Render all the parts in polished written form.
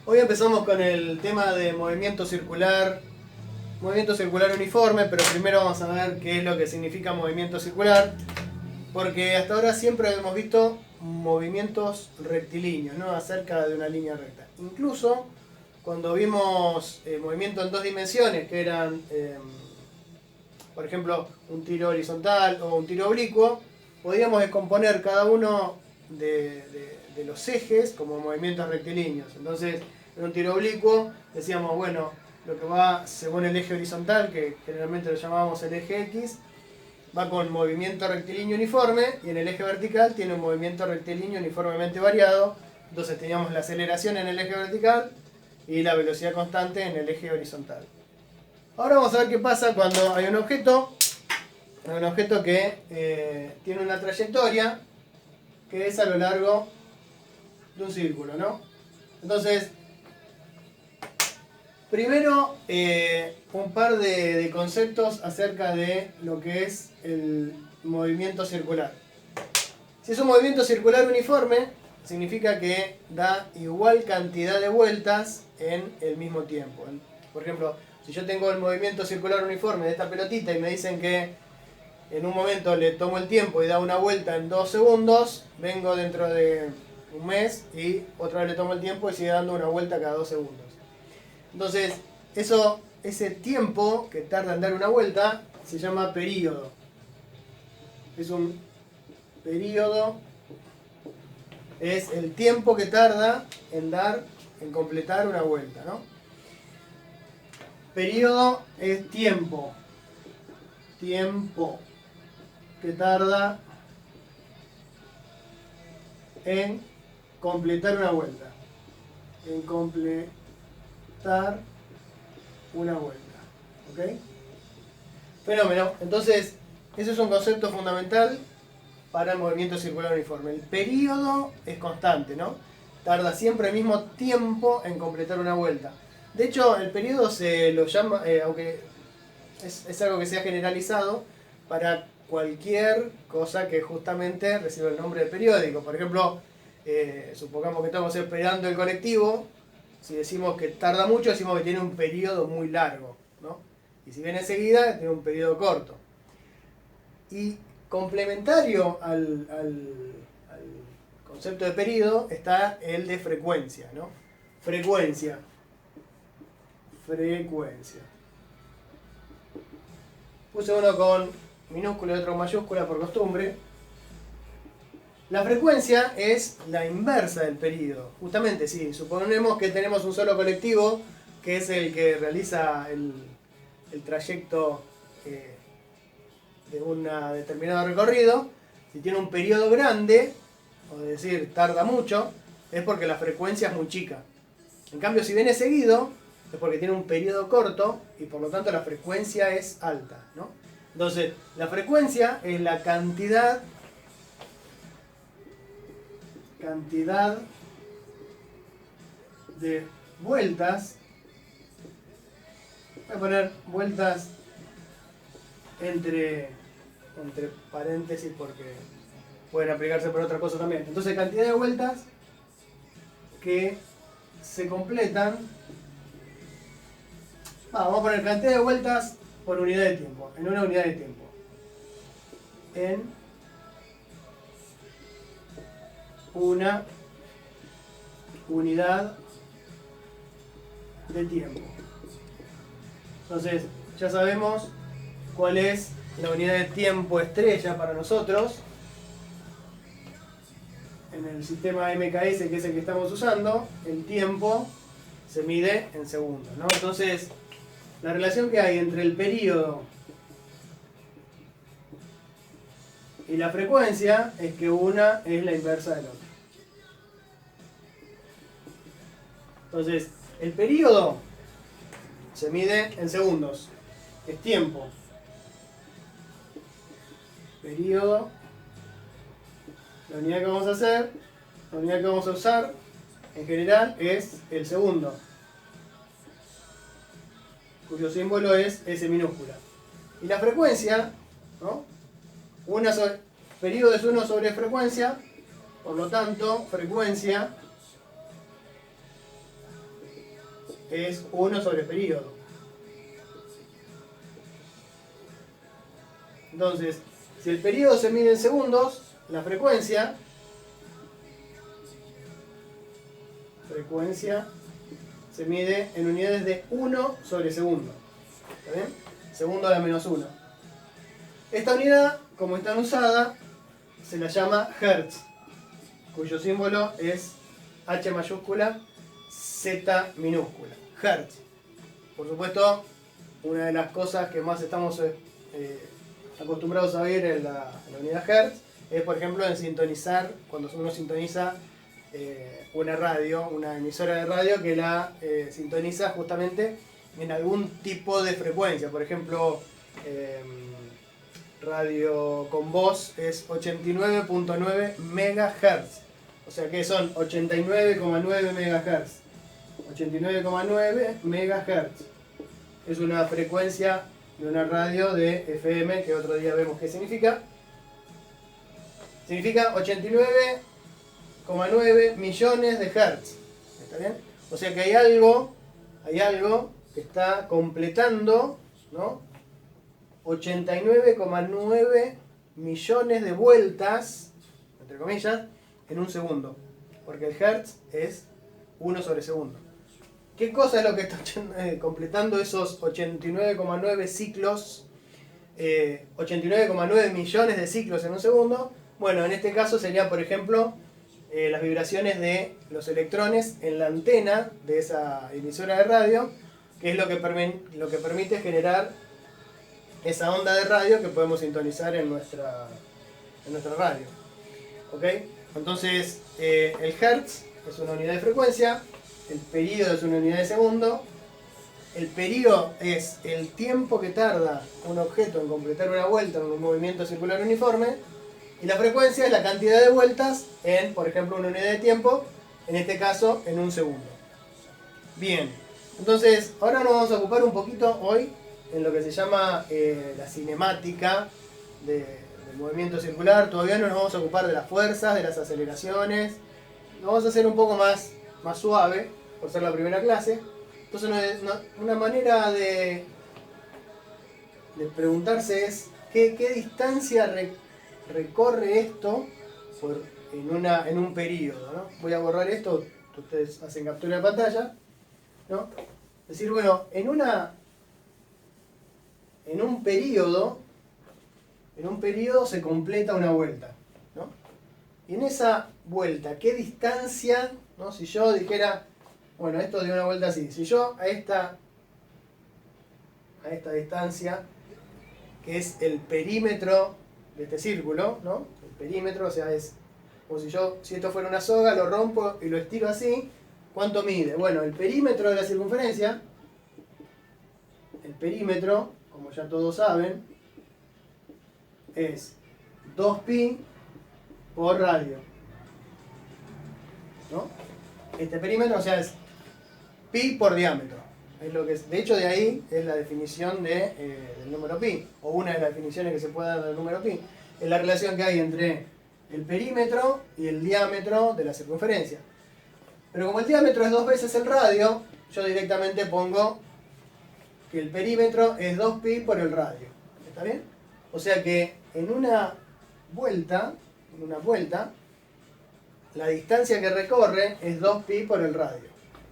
Hoy empezamos con el tema de movimiento circular uniforme, pero primero vamos a ver qué es lo que significa movimiento circular, porque hasta ahora siempre hemos visto movimientos rectilíneos, ¿no? Acerca de una línea recta. Incluso cuando vimos movimiento en dos dimensiones, que eran, por ejemplo, un tiro horizontal o un tiro oblicuo, podíamos descomponer cada uno de los ejes como movimientos rectilíneos. Entonces, en un tiro oblicuo decíamos, bueno, lo que va según el eje horizontal, que generalmente lo llamábamos el eje X, va con movimiento rectilíneo uniforme, y en el eje vertical tiene un movimiento rectilíneo uniformemente variado. Entonces teníamos la aceleración en el eje vertical y la velocidad constante en el eje horizontal. Ahora vamos a ver qué pasa cuando hay un objeto que tiene una trayectoria que es a lo largo de un círculo, ¿no? Entonces, primero un par de conceptos acerca de lo que es el movimiento circular. Si es un movimiento circular uniforme, significa que da igual cantidad de vueltas en el mismo tiempo. Por ejemplo, si yo tengo el movimiento circular uniforme de esta pelotita y me dicen que en un momento le tomo el tiempo y da una vuelta en 2 segundos, vengo dentro de un mes y otra vez le tomo el tiempo y sigue dando una vuelta cada 2 segundos. Entonces, ese tiempo que tarda en dar una vuelta se llama período. Es un período, es el tiempo que tarda en completar una vuelta, ¿no? Período es tiempo que tarda en completar una vuelta. En completar una vuelta. ¿Ok? Fenómeno. Entonces, ese es un concepto fundamental para el movimiento circular uniforme. El período es constante, ¿no? Tarda siempre el mismo tiempo en completar una vuelta. De hecho, el período se lo llama, aunque es algo que se ha generalizado para cualquier cosa que justamente reciba el nombre de periódico. Por ejemplo, supongamos que estamos esperando el colectivo. Si decimos que tarda mucho, decimos que tiene un periodo muy largo, ¿no? Y si viene enseguida, tiene un periodo corto. Y complementario al concepto de periodo está el de frecuencia, ¿no? Frecuencia. Puse uno con minúscula y otro con mayúscula por costumbre. La frecuencia es la inversa del período. Justamente, si suponemos que tenemos un solo colectivo, que es el que realiza el trayecto de un determinado recorrido, si tiene un periodo grande, o decir tarda mucho, es porque la frecuencia es muy chica. En cambio, si viene seguido, es porque tiene un periodo corto y por lo tanto la frecuencia es alta, ¿no? Entonces, la frecuencia es la cantidad de vueltas. Voy a poner vueltas entre paréntesis porque pueden aplicarse por otra cosa también. Entonces, cantidad de vueltas que se completan. Vamos a poner cantidad de vueltas por unidad de tiempo, en una unidad de tiempo. En una unidad de tiempo. Entonces, ya sabemos cuál es la unidad de tiempo estrella para nosotros en el sistema MKS, que es el que estamos usando. El tiempo se mide en segundos, ¿no? Entonces, la relación que hay entre el período y la frecuencia es que una es la inversa de la otra. Entonces, el período se mide en segundos, es tiempo. Período, la unidad que vamos a hacer, la unidad que vamos a usar en general es el segundo, cuyo símbolo es S minúscula. Y la frecuencia, ¿no? Período es 1 sobre frecuencia, por lo tanto, frecuencia es 1 sobre periodo. Entonces, si el periodo se mide en segundos, la frecuencia se mide en unidades de 1 sobre segundo. ¿Está bien? Segundo a la menos 1. Esta unidad, como está usada, se la llama Hertz, cuyo símbolo es H mayúscula, Z minúscula. Hertz. Por supuesto, una de las cosas que más estamos acostumbrados a ver en la unidad Hertz es, por ejemplo, en sintonizar, cuando uno sintoniza una radio, una emisora de radio que la sintoniza justamente en algún tipo de frecuencia. Por ejemplo, radio con voz es 89.9 MHz. O sea que son 89,9 MHz. 89,9 MHz. Es una frecuencia de una radio de FM que otro día vemos qué significa. Significa 89,9 millones de hertz. ¿Está bien? O sea que hay algo que está completando, ¿no? 89,9 millones de vueltas, entre comillas, en un segundo. Porque el hertz es 1 sobre segundo. ¿Qué cosa es lo que está completando esos 89,9 ciclos? 89,9 millones de ciclos en un segundo. Bueno, en este caso sería, por ejemplo, las vibraciones de los electrones en la antena de esa emisora de radio, que es lo que permite generar esa onda de radio que podemos sintonizar en nuestra radio. ¿Ok? Entonces, el hertz es una unidad de frecuencia, el período es una unidad de segundo, el período es el tiempo que tarda un objeto en completar una vuelta en un movimiento circular uniforme, y la frecuencia es la cantidad de vueltas en, por ejemplo, una unidad de tiempo, en este caso en un segundo. Bien, entonces ahora nos vamos a ocupar un poquito hoy en lo que se llama la cinemática del movimiento circular. Todavía no nos vamos a ocupar de las fuerzas, de las aceleraciones. Lo vamos a hacer un poco más suave, por ser la primera clase. Entonces una manera de preguntarse es ¿qué distancia recorre esto en un periodo, ¿no? Voy a borrar esto, ustedes hacen captura de pantalla, ¿no? Es decir, bueno, en un periodo se completa una vuelta, ¿no? Y en esa vuelta, ¿qué distancia, ¿no? Si yo dijera, bueno, esto dio una vuelta así, si yo a esta distancia, que es el perímetro de este círculo, ¿no? El perímetro, o sea, es como si esto fuera una soga, lo rompo y lo estiro así, ¿cuánto mide? Bueno, el perímetro de la circunferencia, el perímetro, como ya todos saben, es 2pi por radio, ¿no? Este perímetro, o sea, es pi por diámetro. Es lo que es, de hecho, de ahí es la definición del número pi, o una de las definiciones que se puede dar del número pi. Es la relación que hay entre el perímetro y el diámetro de la circunferencia. Pero como el diámetro es 2 veces el radio, yo directamente pongo que el perímetro es 2pi por el radio. ¿Está bien? O sea que en una vuelta, la distancia que recorre es 2pi por el radio.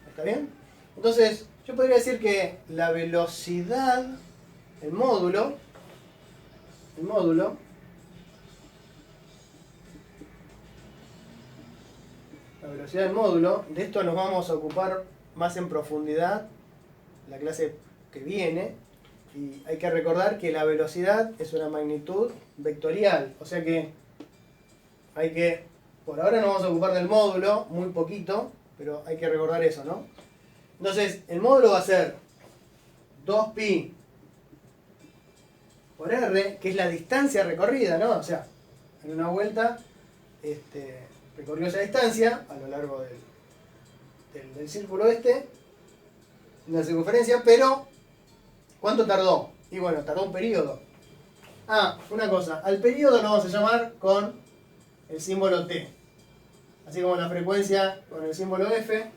¿Está bien? Entonces, yo podría decir que la velocidad, el módulo, la velocidad del módulo, de esto nos vamos a ocupar más en profundidad la clase que viene, y hay que recordar que la velocidad es una magnitud vectorial, o sea que por ahora nos vamos a ocupar del módulo, muy poquito, pero hay que recordar eso, ¿no? Entonces, el módulo va a ser 2pi por r, que es la distancia recorrida, ¿no? O sea, en una vuelta recorrió esa distancia a lo largo del círculo la circunferencia, pero ¿cuánto tardó? Y bueno, tardó un periodo. Ah, una cosa, al periodo lo vamos a llamar con el símbolo t. Así como la frecuencia con el símbolo f,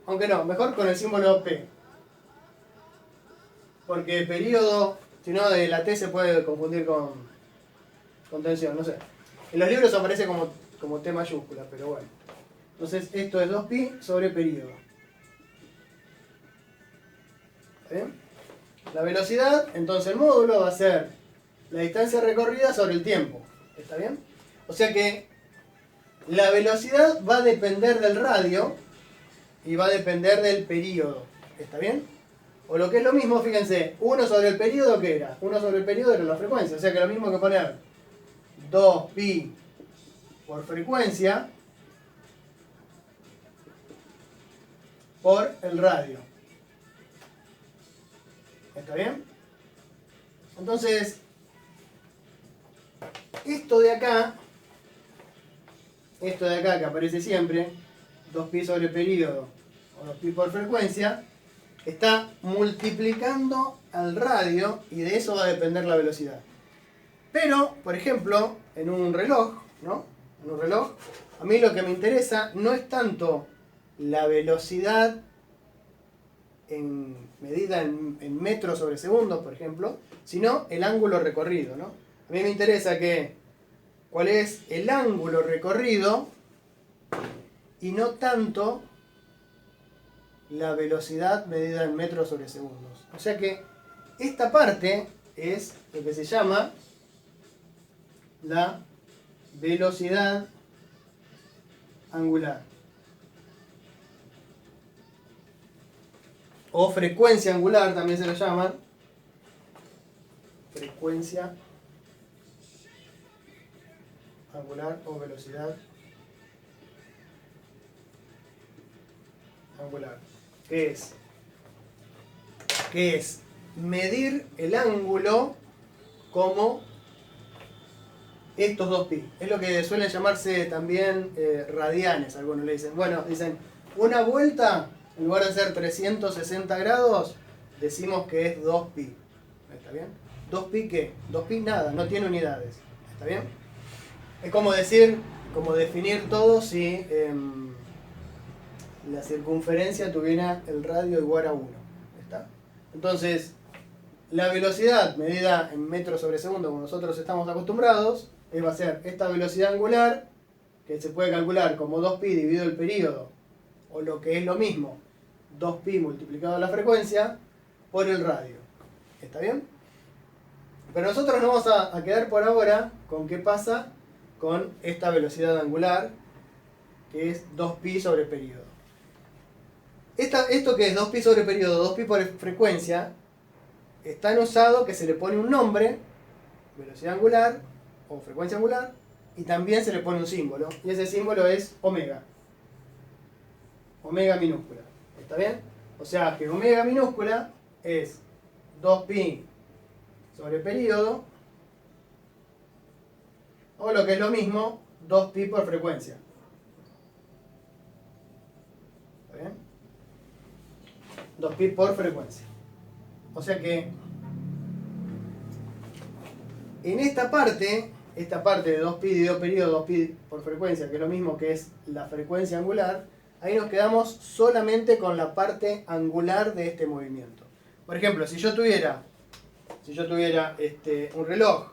Aunque no, mejor con el símbolo P. Porque periodo, si no, de la T se puede confundir con tensión, no sé. En los libros aparece como T mayúscula, pero bueno. Entonces esto es 2pi sobre periodo. ¿Está bien? La velocidad, entonces el módulo va a ser la distancia recorrida sobre el tiempo. ¿Está bien? O sea que la velocidad va a depender del radio y va a depender del periodo. ¿Está bien? O lo que es lo mismo, fíjense, 1 sobre el periodo, ¿qué era? 1 sobre el periodo era la frecuencia. O sea que lo mismo que poner 2pi por frecuencia por el radio. ¿Está bien? Entonces, esto de acá que aparece siempre, 2pi sobre periodo o 2pi por frecuencia, está multiplicando al radio y de eso va a depender la velocidad. Pero, por ejemplo, en un reloj, ¿no? En un reloj, a mí lo que me interesa no es tanto la velocidad en medida en metros sobre segundos, por ejemplo, sino el ángulo recorrido, ¿no? A mí me interesa cuál es el ángulo recorrido y no tanto la velocidad medida en metros sobre segundos. O sea que esta parte es lo que se llama la velocidad angular o frecuencia angular, también se lo llama frecuencia angular o velocidad angular. ¿Qué es? Que es medir el ángulo como estos 2pi. Es lo que suelen llamarse también radianes, algunos le dicen. Bueno, dicen, una vuelta, en lugar de ser 360 grados, decimos que es 2pi. ¿Está bien? ¿2pi qué? 2pi nada, no tiene unidades. ¿Está bien? Es como decir, como definir todo si la circunferencia tuviera el radio igual a 1. ¿Está? Entonces, la velocidad medida en metros sobre segundo, como nosotros estamos acostumbrados, va a ser esta velocidad angular, que se puede calcular como 2pi dividido el periodo, o lo que es lo mismo, 2pi multiplicado la frecuencia, por el radio. ¿Está bien? Pero nosotros nos vamos a quedar por ahora con qué pasa con esta velocidad angular, que es 2pi sobre periodo. Esto que es 2pi sobre periodo, 2pi por frecuencia, es tan usado que se le pone un nombre, velocidad angular o frecuencia angular, y también se le pone un símbolo, y ese símbolo es omega. Omega minúscula. ¿Está bien? O sea que omega minúscula es 2pi sobre periodo, o lo que es lo mismo, 2pi por frecuencia. ¿Está bien? 2pi por frecuencia. O sea que en esta parte de 2pi dividido periodo, 2pi por frecuencia, que es lo mismo que es la frecuencia angular, ahí nos quedamos solamente con la parte angular de este movimiento. Por ejemplo, si yo tuviera un reloj,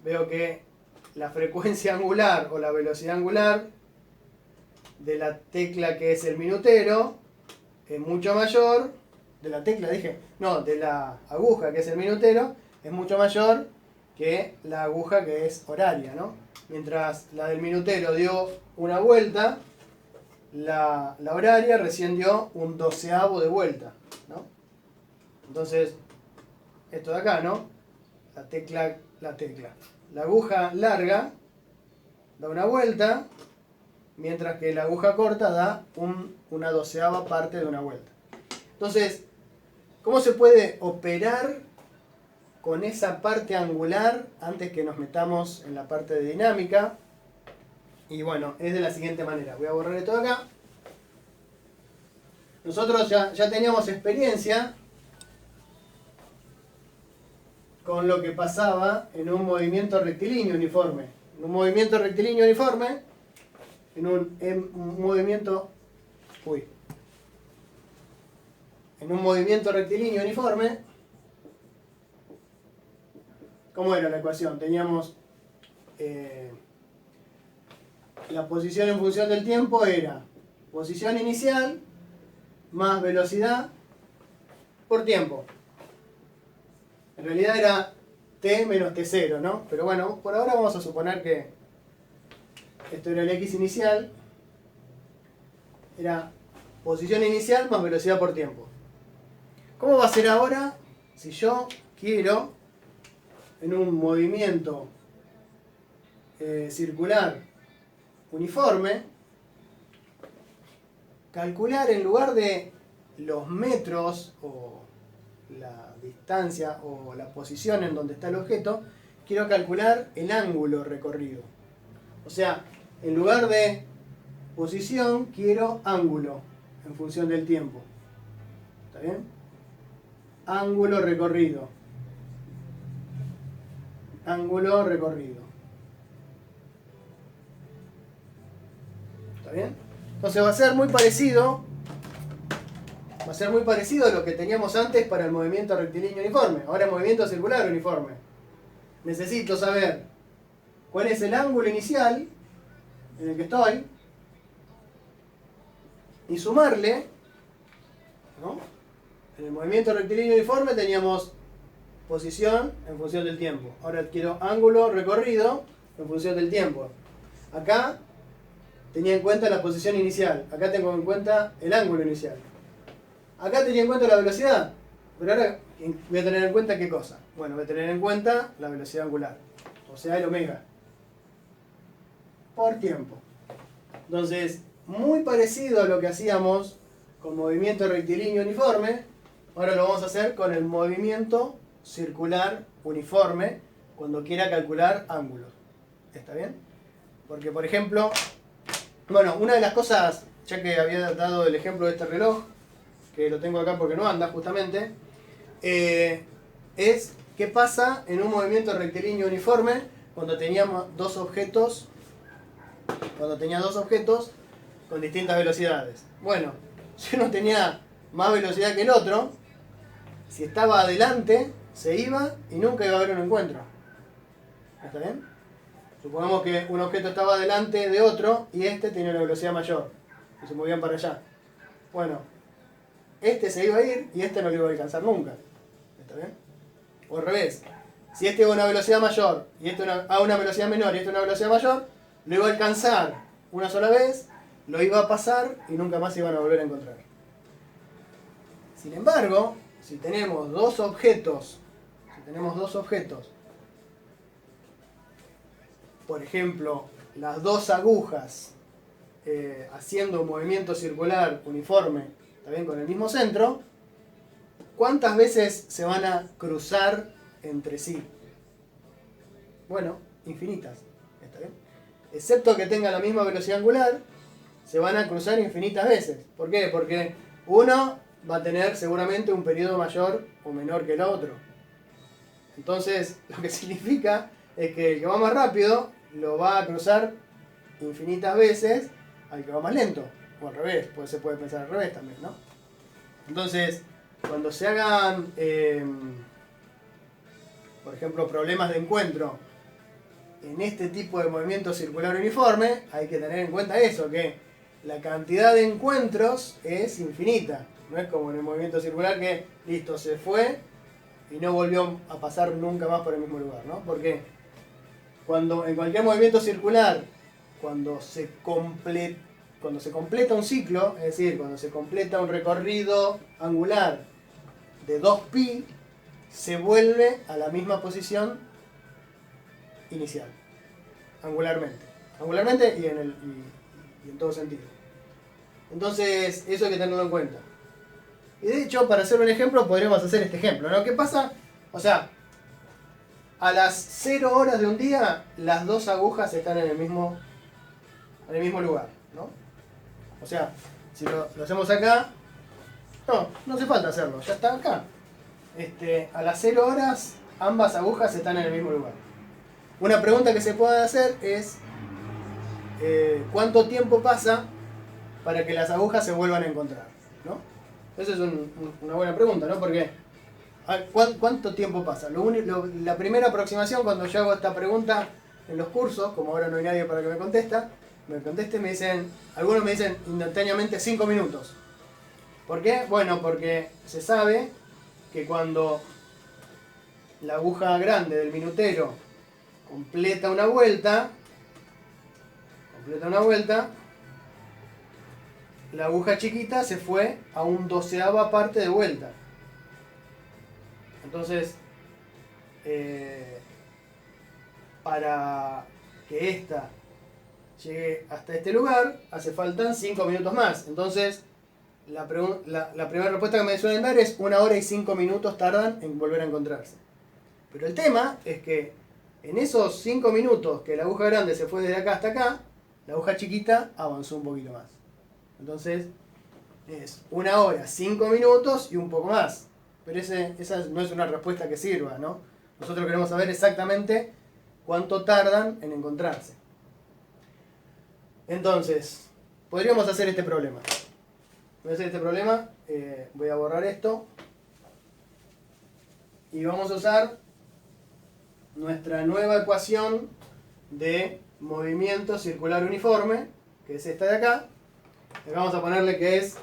veo que la frecuencia angular o la velocidad angular de la tecla que es el minutero es mucho mayor, de la aguja que es el minutero, es mucho mayor que la aguja que es horaria, ¿no? Mientras la del minutero dio una vuelta, la horaria recién dio un 12avo de vuelta, ¿no? Entonces, esto de acá, ¿no? La aguja larga da una vuelta, mientras que la aguja corta da una 12ava parte de una vuelta. Entonces, ¿cómo se puede operar con esa parte angular antes que nos metamos en la parte de dinámica? Y bueno, es de la siguiente manera. Voy a borrar esto de acá. Nosotros ya teníamos experiencia con lo que pasaba en un movimiento rectilíneo uniforme. En un movimiento rectilíneo uniforme, en un movimiento en un movimiento rectilíneo uniforme, ¿cómo era la ecuación? Teníamos la posición en función del tiempo era posición inicial más velocidad por tiempo. En realidad era t menos t0, ¿no? Pero bueno, por ahora vamos a suponer que esto era el x inicial, era posición inicial más velocidad por tiempo. ¿Cómo va a ser ahora si yo quiero en un movimiento circular uniforme calcular en lugar de los metros o la distancia o la posición en donde está el objeto, quiero calcular el ángulo recorrido? O sea, en lugar de posición quiero ángulo en función del tiempo. ¿Está bien? Ángulo recorrido. Ángulo recorrido. ¿Está bien? Entonces va a ser muy parecido a lo que teníamos antes para el movimiento rectilíneo uniforme. Ahora el movimiento circular uniforme. Necesito saber cuál es el ángulo inicial en el que estoy y sumarle, ¿no? En el movimiento rectilíneo uniforme teníamos posición en función del tiempo. Ahora quiero ángulo recorrido en función del tiempo. Acá tenía en cuenta la posición inicial. Acá tengo en cuenta el ángulo inicial. Acá tenía en cuenta la velocidad. Pero ahora voy a tener en cuenta ¿qué cosa? Bueno, voy a tener en cuenta la velocidad angular. O sea, el omega. Por tiempo. Entonces, muy parecido a lo que hacíamos con movimiento rectilíneo uniforme, ahora lo vamos a hacer con el movimiento circular uniforme cuando quiera calcular ángulos. ¿Está bien? Porque, por ejemplo, bueno, una de las cosas, ya que había dado el ejemplo de este reloj, que lo tengo acá porque no anda justamente, es qué pasa en un movimiento rectilíneo uniforme cuando teníamos dos objetos con distintas velocidades. Bueno, si uno tenía más velocidad que el otro, si estaba adelante, se iba y nunca iba a haber un encuentro. ¿Está bien? Supongamos que un objeto estaba delante de otro y este tenía una velocidad mayor y se movían para allá. Bueno, este se iba a ir y este no lo iba a alcanzar nunca. ¿Está bien? O al revés. Si este iba a una velocidad mayor y este a una velocidad menor y este a una velocidad mayor, lo iba a alcanzar una sola vez, lo iba a pasar y nunca más se iban a volver a encontrar. Sin embargo, si tenemos dos objetos, por ejemplo, las dos agujas haciendo un movimiento circular uniforme, también con el mismo centro, ¿cuántas veces se van a cruzar entre sí? Bueno, infinitas. ¿Está bien? Excepto que tengan la misma velocidad angular, se van a cruzar infinitas veces. ¿Por qué? Porque uno va a tener seguramente un periodo mayor o menor que el otro. Entonces, lo que significa es que el que va más rápido lo va a cruzar infinitas veces al que va más lento. O al revés, pues se puede pensar al revés también, ¿no? Entonces, cuando se hagan, por ejemplo, problemas de encuentro en este tipo de movimiento circular uniforme, hay que tener en cuenta eso, que la cantidad de encuentros es infinita. No es como en el movimiento circular que, listo, se fue y no volvió a pasar nunca más por el mismo lugar, ¿no? Porque en cualquier movimiento circular, cuando se completa un ciclo, es decir, cuando se completa un recorrido angular de 2π, se vuelve a la misma posición inicial, angularmente y en todo sentido. Entonces, eso hay que tenerlo en cuenta. Y de hecho, para hacer un ejemplo, podríamos hacer este ejemplo, ¿no? ¿Qué pasa? O sea, a las 0 horas de un día, las dos agujas están en el mismo lugar, ¿no? O sea, si lo hacemos acá, no hace falta hacerlo, ya está acá. A las 0 horas, ambas agujas están en el mismo lugar. Una pregunta que se puede hacer es, ¿cuánto tiempo pasa para que las agujas se vuelvan a encontrar, ¿no? Esa es una buena pregunta, ¿no? Porque ¿cuánto tiempo pasa? La primera aproximación cuando yo hago esta pregunta en los cursos, como ahora no hay nadie para que me conteste, me dicen, algunos me dicen instantáneamente 5 minutos. ¿Por qué? Bueno, porque se sabe que cuando la aguja grande del minutero completa una vuelta, la aguja chiquita se fue a un 12ª parte de vuelta. Entonces, para que esta llegue hasta este lugar, hace falta 5 minutos más. Entonces, la primera respuesta que me suelen dar es 1 hora y 5 minutos tardan en volver a encontrarse. Pero el tema es que en esos 5 minutos que la aguja grande se fue desde acá hasta acá, la aguja chiquita avanzó un poquito más. Entonces, es 1 hora, 5 minutos y un poco más. Pero esa no es una respuesta que sirva, ¿no? Nosotros queremos saber exactamente cuánto tardan en encontrarse. Entonces, podríamos hacer este problema. Voy a borrar esto. Y vamos a usar nuestra nueva ecuación de movimiento circular uniforme, que es esta de acá. Y vamos a ponerle que es,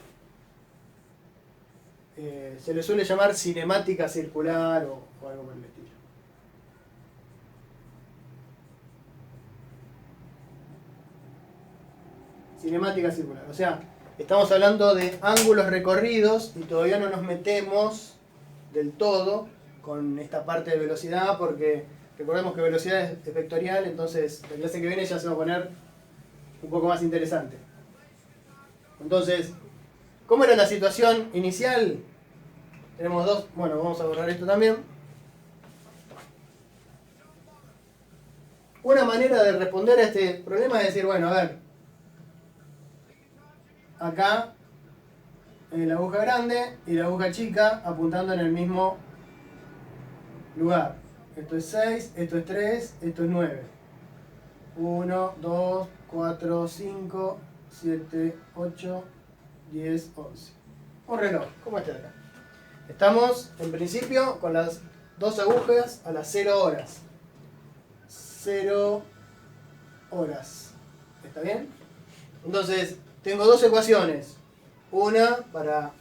se le suele llamar cinemática circular o algo por el estilo. Cinemática circular, o sea, estamos hablando de ángulos recorridos y todavía no nos metemos del todo con esta parte de velocidad, porque recordemos que velocidad es vectorial, entonces la clase que viene ya se va a poner un poco más interesante. Entonces, ¿cómo era la situación inicial? Tenemos dos, bueno, vamos a borrar esto también. Una manera de responder a este problema es decir, bueno, a ver, acá la aguja grande y la aguja chica apuntando en el mismo lugar. Esto es 6, esto es 3, esto es 9. 1, 2, 4, 5, 7, 8, 10, 11. Un reloj, como este de acá. Estamos, en principio, con las dos agujas a las 0 horas. 0 horas. ¿Está bien? Entonces, tengo dos ecuaciones. Una para...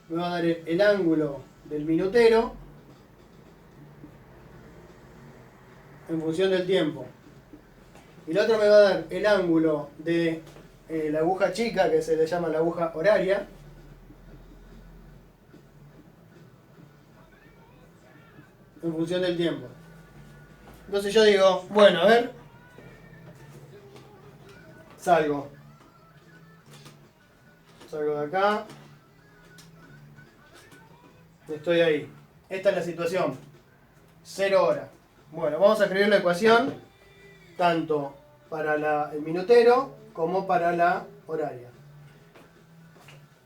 me va a dar el ángulo del minutero en función del tiempo. Y la otra me va a dar el ángulo de la aguja chica, que se le llama la aguja horaria. En función del tiempo. Entonces yo digo, bueno, a ver. Salgo de acá. Estoy ahí. Esta es la situación. 0 horas. Bueno, vamos a escribir la ecuación tanto para el minutero como para la horaria.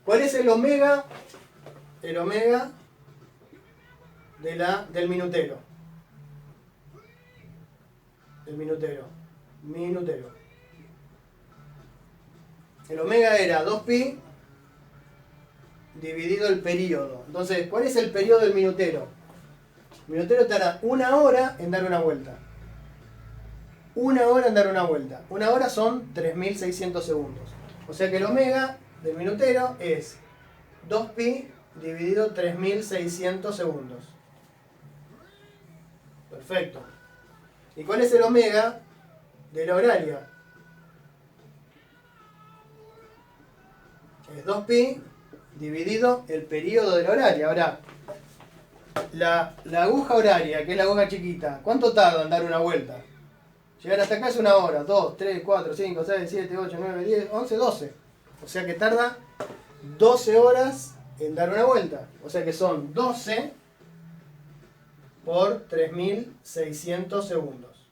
¿Cuál es el omega? El omega del minutero. Minutero. El omega era 2pi dividido el periodo. Entonces, ¿cuál es el periodo del minutero? El minutero tarda 1 hora en dar una vuelta. 1 hora en dar una vuelta. 1 hora son 3600 segundos. O sea que el omega del minutero es 2pi dividido 3600 segundos. Perfecto. ¿Y cuál es el omega de la horaria? Es 2pi dividido el periodo de la horaria. Ahora, la aguja horaria, que es la aguja chiquita, ¿cuánto tarda en dar una vuelta? Llegar hasta acá es 1 hora, 2, 3, 4, 5, 6, 7, 8, 9, 10, 11, 12. O sea que tarda 12 horas en dar una vuelta. O sea que son 12 por 3600 segundos.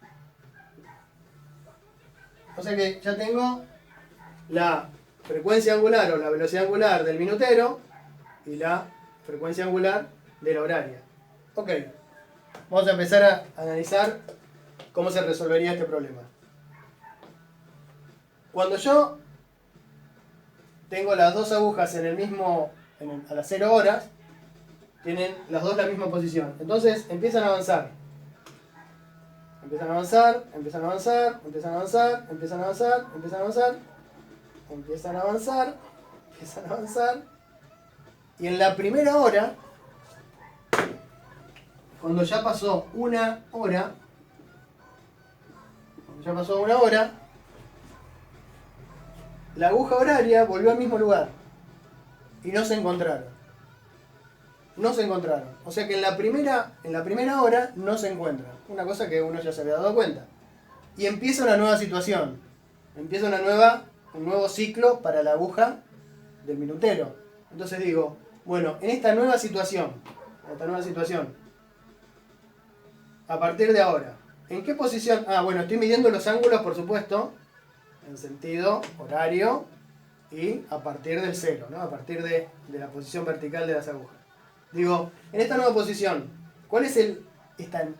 O sea que ya tengo la frecuencia angular o la velocidad angular del minutero y la frecuencia angular de la horaria. Ok, vamos a empezar a analizar cómo se resolvería este problema. Cuando yo tengo las dos agujas en el mismo, a las 0 horas, tienen las dos la misma posición. Entonces empiezan a avanzar. Empiezan a avanzar, empiezan a avanzar, empiezan a avanzar, empiezan a avanzar, empiezan a avanzar, empiezan a avanzar, empiezan a avanzar. Y en la primera hora, cuando ya pasó una hora, la aguja horaria volvió al mismo lugar y no se encontraron. No se encontraron. O sea que en la primera hora no se encuentran. Una cosa que uno ya se había dado cuenta. Y empieza una nueva situación. Empieza un nuevo ciclo para la aguja del minutero. Entonces digo, bueno, en esta nueva situación, a partir de ahora, ¿en qué posición? Bueno, estoy midiendo los ángulos, por supuesto, en sentido horario y a partir del 0, ¿no? A partir de la posición vertical de las agujas. Digo, en esta nueva posición, ¿cuál es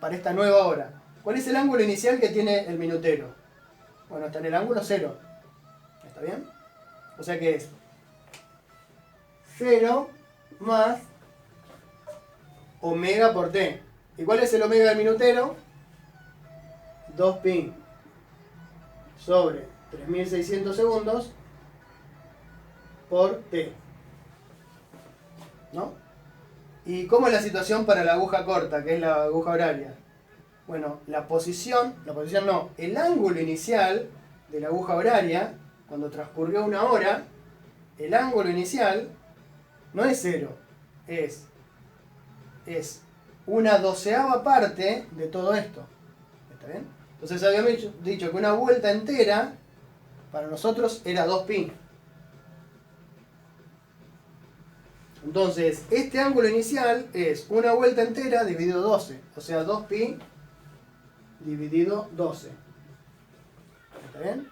para esta nueva hora? ¿Cuál es el ángulo inicial que tiene el minutero? Bueno, está en el ángulo 0. ¿Está bien? O sea que es 0 más omega por t. ¿Y cuál es el omega del minutero? 2pi sobre 3600 segundos por t. ¿No? ¿Y cómo es la situación para la aguja corta, que es la aguja horaria? Bueno, el ángulo inicial de la aguja horaria, cuando transcurrió una hora, el ángulo inicial no es 0, es una 12ª parte de todo esto. ¿Está bien? Entonces habíamos dicho que una vuelta entera para nosotros era 2pi. Entonces, este ángulo inicial es una vuelta entera dividido 12. O sea, 2pi dividido 12. ¿Está bien?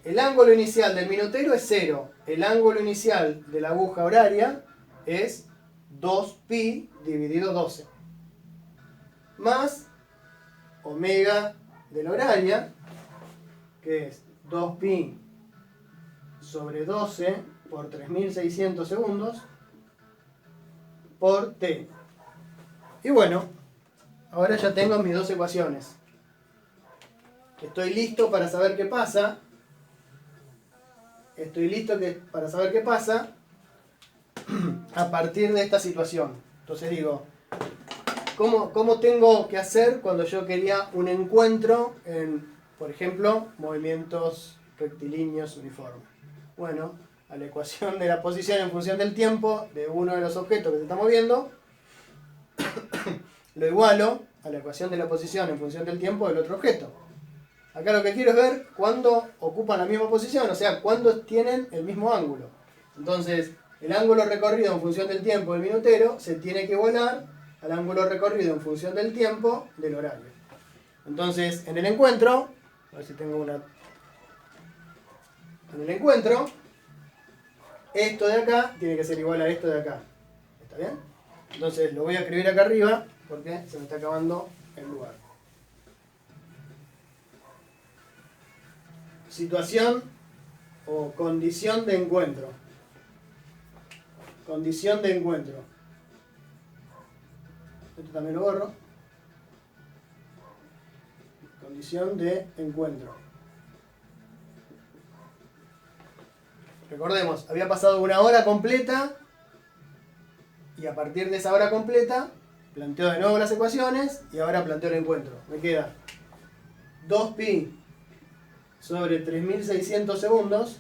El ángulo inicial del minutero es 0. El ángulo inicial de la aguja horaria es 2pi dividido 12. Más omega de la horaria, que es 2pi sobre 12 por 3600 segundos, por t. Y bueno, ahora ya tengo mis dos ecuaciones. Estoy listo para saber qué pasa. Para saber qué pasa a partir de esta situación. Entonces digo, ¿cómo tengo que hacer cuando yo quería un encuentro en, por ejemplo, movimientos rectilíneos uniformes? Bueno, a la ecuación de la posición en función del tiempo de uno de los objetos que se está moviendo, lo igualo a la ecuación de la posición en función del tiempo del otro objeto. Acá lo que quiero es ver cuándo ocupan la misma posición, o sea, cuándo tienen el mismo ángulo. Entonces, el ángulo recorrido en función del tiempo del minutero se tiene que igualar al ángulo recorrido en función del tiempo del horario. Entonces, en el encuentro, a ver si tengo una... En el encuentro, esto de acá tiene que ser igual a esto de acá. ¿Está bien? Entonces lo voy a escribir acá arriba porque se me está acabando el lugar. Situación o condición de encuentro. Condición de encuentro. Esto también lo borro. Condición de encuentro. Recordemos, había pasado una hora completa y a partir de esa hora completa planteo de nuevo las ecuaciones y ahora planteo el encuentro. Me queda 2pi sobre 3600 segundos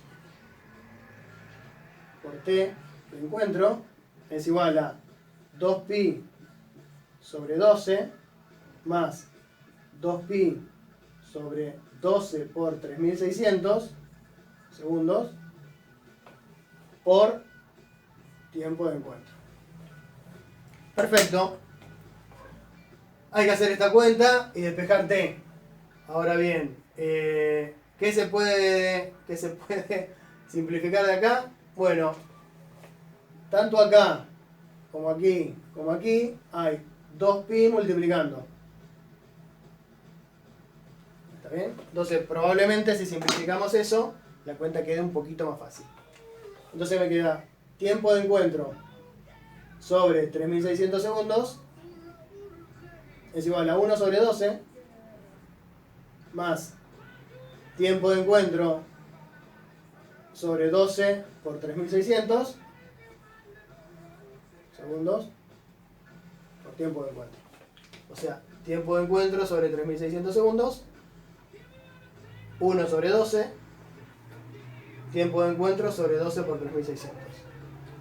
por t de encuentro es igual a 2pi sobre 12 más 2pi sobre 12 por 3600 segundos por tiempo de encuentro. Perfecto. Hay que hacer esta cuenta y despejar t. Ahora bien, ¿qué se puede simplificar de acá? Bueno, tanto acá como aquí hay 2pi multiplicando. ¿Está bien? Entonces probablemente si simplificamos eso, la cuenta quede un poquito más fácil. Entonces me queda tiempo de encuentro sobre 3600 segundos es igual a 1 sobre 12 más tiempo de encuentro sobre 12 por 3600 segundos por tiempo de encuentro. O sea, tiempo de encuentro sobre 3600 segundos, 1 sobre 12, tiempo de encuentro sobre 12 por 3600.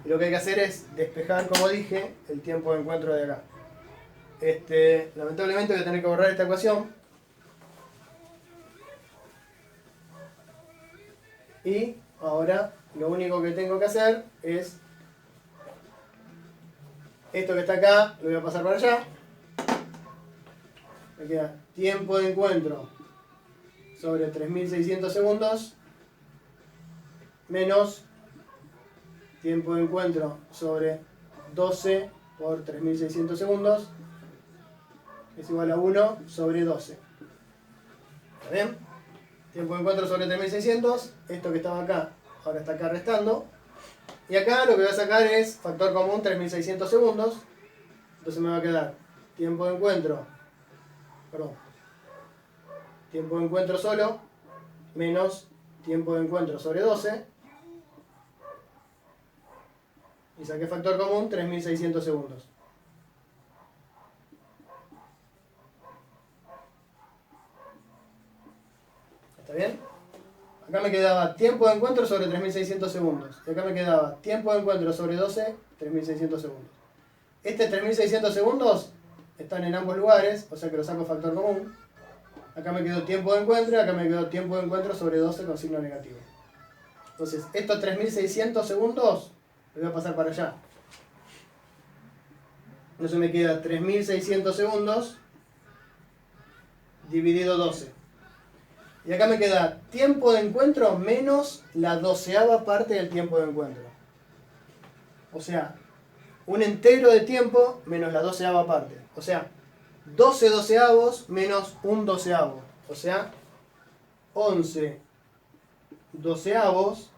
Y lo que hay que hacer es despejar, como dije, el tiempo de encuentro de acá. Lamentablemente voy a tener que borrar esta ecuación. Y ahora lo único que tengo que hacer es esto que está acá, lo voy a pasar para allá. Me queda tiempo de encuentro sobre 3600 segundos menos tiempo de encuentro sobre 12 por 3600 segundos es igual a 1 sobre 12. ¿Está bien? Tiempo de encuentro sobre 3600, esto que estaba acá, ahora está acá restando. Y acá lo que voy a sacar es factor común 3600 segundos. Entonces me va a quedar tiempo de encuentro, tiempo de encuentro solo, menos tiempo de encuentro sobre 12. Y saqué factor común 3600 segundos. ¿Está bien? Acá me quedaba tiempo de encuentro sobre 3600 segundos. Y acá me quedaba tiempo de encuentro sobre 12, 3600 segundos. Este 3600 segundos están en ambos lugares, o sea que lo saco factor común. Acá me quedó tiempo de encuentro y acá me quedó tiempo de encuentro sobre 12 con signo negativo. Entonces, estos 3600 segundos los voy a pasar para allá. Entonces me queda 3600 segundos dividido 12. Y acá me queda tiempo de encuentro menos la 12ª parte del tiempo de encuentro. O sea, un entero de tiempo menos la 12ª parte. O sea, 12 doceavos menos un doceavo. O sea, 11 doceavos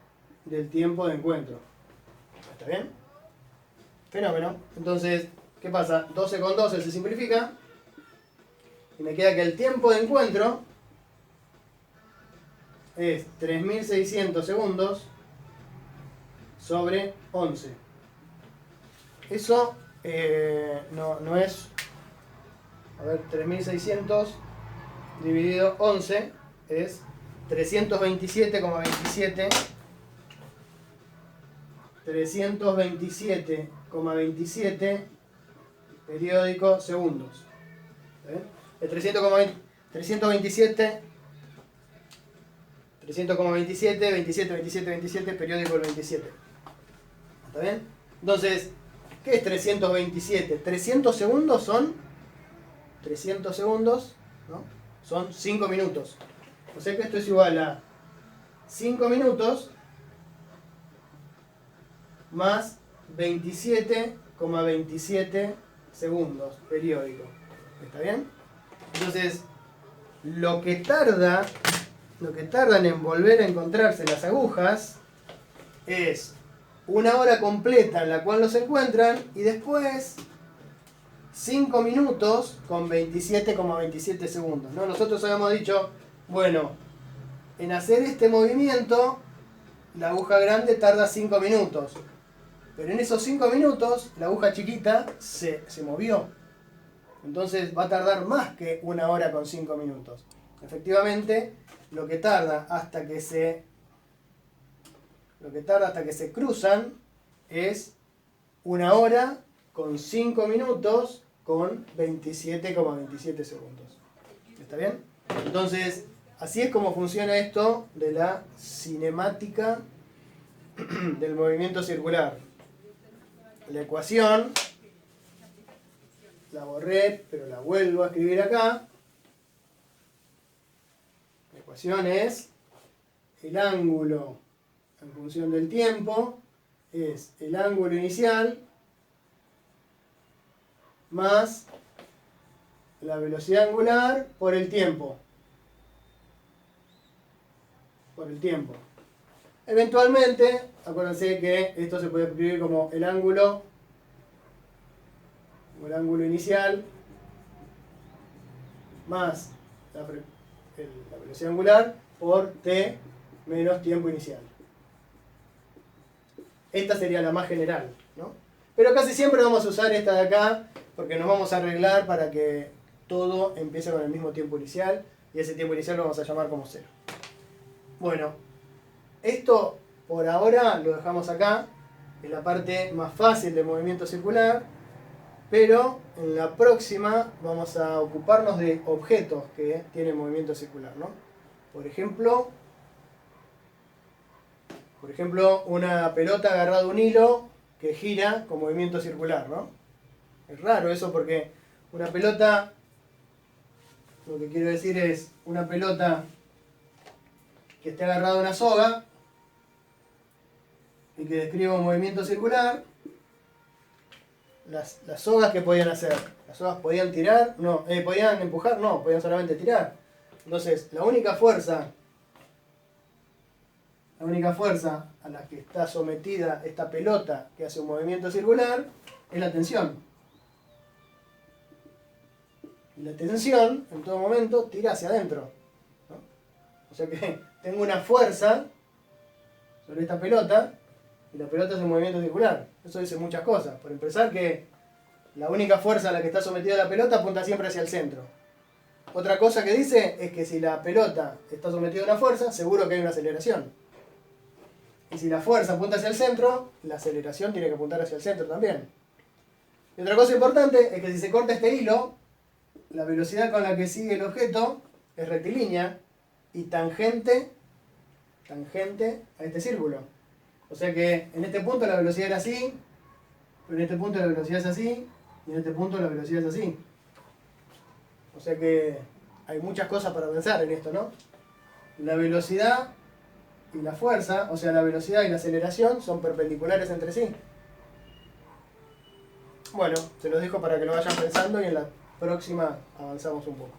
del tiempo de encuentro. ¿Está bien? Fenómeno. Entonces, ¿qué pasa? 12 con 12 se simplifica. Y me queda que el tiempo de encuentro es 3600 segundos sobre 11. Eso no es... A ver, 3600 dividido 11 es 327,27. 327,27 periódico segundos. El 327, 27, 27, 27, periódico el 27. ¿Está bien? Entonces, ¿qué es 327? 300 segundos son 300 segundos, ¿no? Son 5 minutos. O sea que esto es igual a 5 minutos más 27,27 segundos periódico. ¿Está bien? Entonces, lo que tardan en volver a encontrarse las agujas es una hora completa en la cual los encuentran y después 5 minutos con 27,27 segundos, ¿no? Nosotros habíamos dicho, bueno, en hacer este movimiento la aguja grande tarda 5 minutos, pero en esos 5 minutos la aguja chiquita se movió. Entonces va a tardar más que una hora con 5 minutos. Efectivamente, lo que tarda hasta que se cruzan es una hora con 5 minutos con 27,27 segundos. ¿Está bien? Entonces, así es como funciona esto de la cinemática del movimiento circular. La ecuación la borré, pero la vuelvo a escribir acá. La ecuación es el ángulo en función del tiempo, es el ángulo inicial más la velocidad angular por el tiempo. Eventualmente, acuérdense que esto se puede escribir como el ángulo inicial más la velocidad angular por t menos tiempo inicial. Esta sería la más general, ¿no? Pero casi siempre vamos a usar esta de acá porque nos vamos a arreglar para que todo empiece con el mismo tiempo inicial y ese tiempo inicial lo vamos a llamar como 0. Bueno, esto por ahora lo dejamos acá, es la parte más fácil del movimiento circular, pero en la próxima vamos a ocuparnos de objetos que tienen movimiento circular, ¿no? Por ejemplo, una pelota agarrada a un hilo que gira con movimiento circular, ¿no? Es raro eso porque una pelota, lo que quiero decir es una pelota que esté agarrada a una soga y que describa un movimiento circular. Las sogas, ¿qué podían hacer? ¿Las sogas podían tirar? No. ¿Podían empujar? No, podían solamente tirar. Entonces, la única fuerza a la que está sometida esta pelota que hace un movimiento circular es la tensión. Y la tensión, en todo momento, tira hacia adentro, ¿no? O sea que tengo una fuerza sobre esta pelota y la pelota hace un movimiento circular. Eso dice muchas cosas. Por empezar, que la única fuerza a la que está sometida la pelota apunta siempre hacia el centro. Otra cosa que dice es que si la pelota está sometida a una fuerza, seguro que hay una aceleración. Y si la fuerza apunta hacia el centro, la aceleración tiene que apuntar hacia el centro también. Y otra cosa importante es que si se corta este hilo, la velocidad con la que sigue el objeto es rectilínea y tangente a este círculo. O sea que en este punto la velocidad era así, pero en este punto la velocidad es así, y en este punto la velocidad es así. O sea que hay muchas cosas para pensar en esto, ¿no? La velocidad y la fuerza, o sea, la velocidad y la aceleración son perpendiculares entre sí. Bueno, se los dejo para que lo vayan pensando y en la próxima avanzamos un poco.